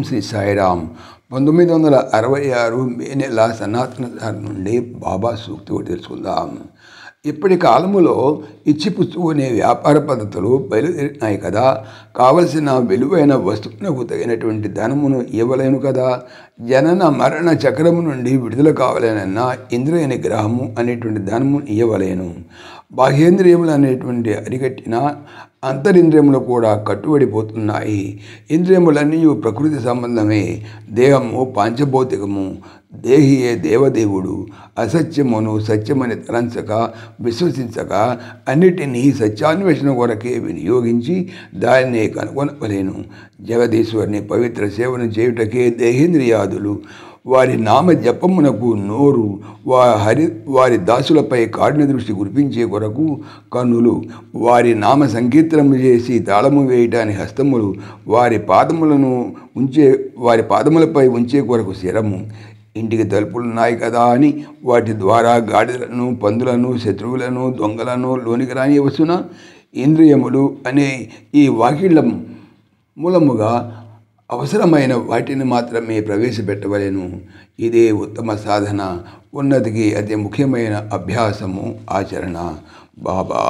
శ్రీ సాయిరామ్ 1966 మే నెల సనాతన సార్ నుండి బాబా సూక్తి ఒకటి తెలుసుకుందాం. ఇప్పటి కాలములో ఇచ్చిపుచ్చుకునే వ్యాపార పద్ధతులు బయలుదేరినాయి కదా. కావలసిన విలువైన వస్తువులకు తగినటువంటి ధనమును ఇవ్వలేను కదా. జనన మరణ చక్రము నుండి విడుదల కావాలనన్నా ఇంద్రియ నిగ్రహము అనేటువంటి ధనము ఇవ్వలేను. బాహ్యేంద్రియములు అనేటువంటి అరికట్టిన అంతరింద్రియములు కూడా కట్టుబడిపోతున్నాయి. ఇంద్రియములన్నీ ప్రకృతి సంబంధమే. దేహము పాంచభౌతికము. దేహియే దేవదేవుడు. అసత్యమును సత్యమని తలంచక విశ్వసించక అన్నిటినీ సత్యాన్వేషణ కొరకే వినియోగించి దానినే కనుగొనవలేను. జగదీశ్వరుని పవిత్ర సేవను చేయుటకే దేహేంద్రియాదులు, వారి నామ జపమునకు నోరు, వారి దాసులపై కారుణ్య దృష్టి కురిపించే కొరకు కన్నులు, వారి నామ సంకీర్తనము చేసి తాళము వేయటానికి హస్తములు, వారి పాదములపై ఉంచే కొరకు శిరము. ఇంటికి తలుపులున్నాయి కదా అని వాటి ద్వారా గాడిదలను, పందులను, శత్రువులను, దొంగలను లోనికి రానివచ్చున. ఇంద్రియములు అనే ఈ వాకిళ్ళ మూలముగా అవసరమైన వాటిని మాత్రమే ప్రవేశపెట్టవలెను. ఇదే ఉత్తమ సాధన, ఉన్నతికి అతి ముఖ్యమైన అభ్యాసము, ఆచరణ. బాబా.